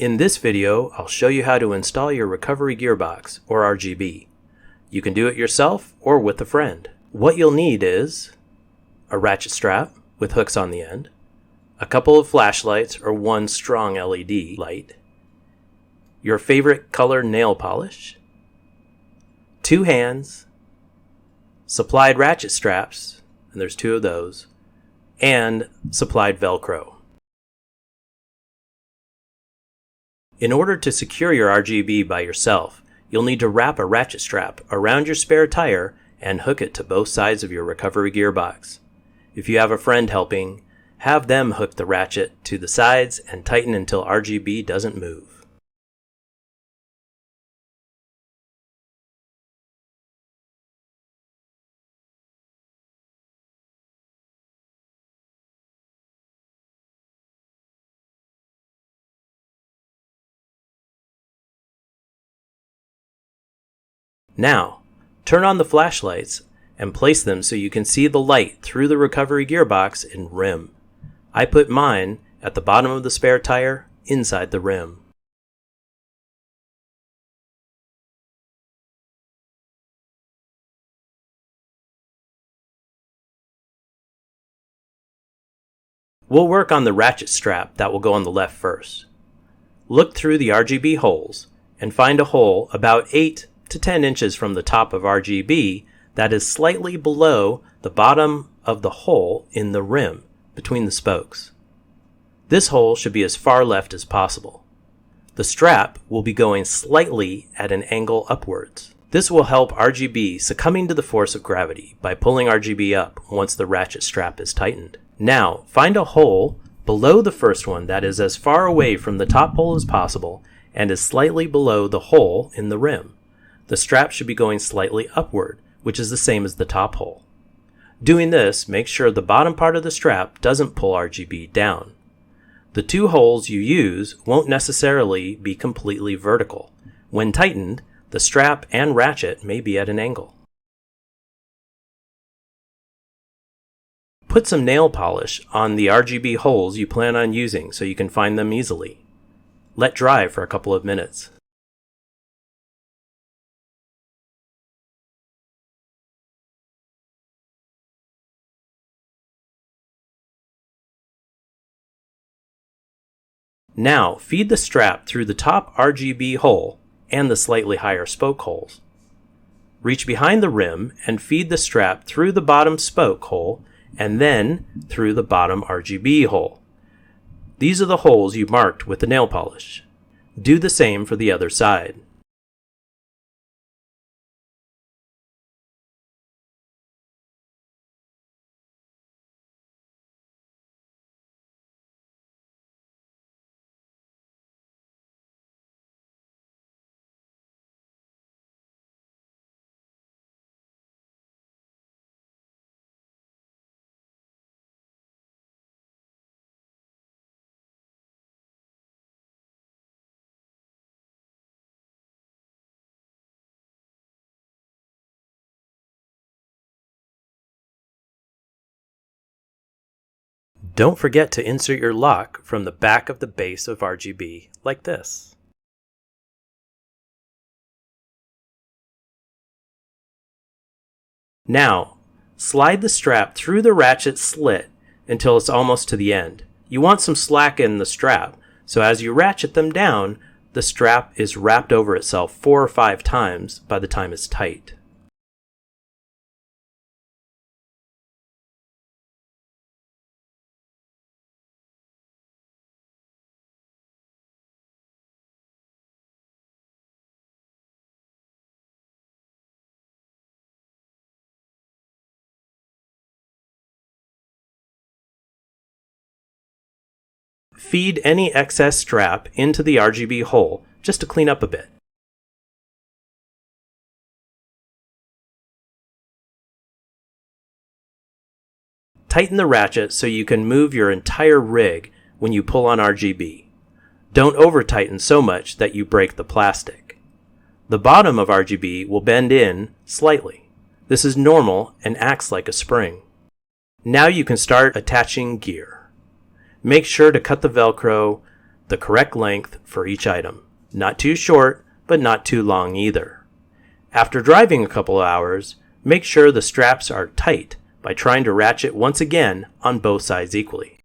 In this video, I'll show you how to install your recovery gearbox, or RGB. You can do it yourself or with a friend. What you'll need is a ratchet strap with hooks on the end, a couple of flashlights or one strong LED light, your favorite color nail polish, 2 hands, supplied ratchet straps, and there's 2 of those, and supplied Velcro. In order to secure your RGB by yourself, you'll need to wrap a ratchet strap around your spare tire and hook it to both sides of your recovery gearbox. If you have a friend helping, have them hook the ratchet to the sides and tighten until RGB doesn't move. Now, turn on the flashlights and place them so you can see the light through the recovery gearbox and rim. I put mine at the bottom of the spare tire, inside the rim. We'll work on the ratchet strap that will go on the left first. Look through the RGB holes and find a hole about 8 to 10 inches from the top of RGB that is slightly below the bottom of the hole in the rim between the spokes. This hole should be as far left as possible. The strap will be going slightly at an angle upwards. This will help RGB succumbing to the force of gravity by pulling RGB up once the ratchet strap is tightened. Now, find a hole below the first one that is as far away from the top hole as possible and is slightly below the hole in the rim. The strap should be going slightly upward, which is the same as the top hole. Doing this, make sure the bottom part of the strap doesn't pull RGB down. The 2 holes you use won't necessarily be completely vertical. When tightened, the strap and ratchet may be at an angle. Put some nail polish on the RGB holes you plan on using so you can find them easily. Let dry for a couple of minutes. Now, feed the strap through the top RGB hole and the slightly higher spoke holes. Reach behind the rim and feed the strap through the bottom spoke hole and then through the bottom RGB hole. These are the holes you marked with the nail polish. Do the same for the other side. Don't forget to insert your lock from the back of the base of RGB, like this. Now, slide the strap through the ratchet slit until it's almost to the end. You want some slack in the strap, so as you ratchet them down, the strap is wrapped over itself 4 or 5 times by the time it's tight. Feed any excess strap into the RGB hole just to clean up a bit. Tighten the ratchet so you can move your entire rig when you pull on RGB. Don't over-tighten so much that you break the plastic. The bottom of RGB will bend in slightly. This is normal and acts like a spring. Now you can start attaching gear. Make sure to cut the Velcro the correct length for each item. Not too short, but not too long either. After driving a couple of hours, make sure the straps are tight by trying to ratchet once again on both sides equally.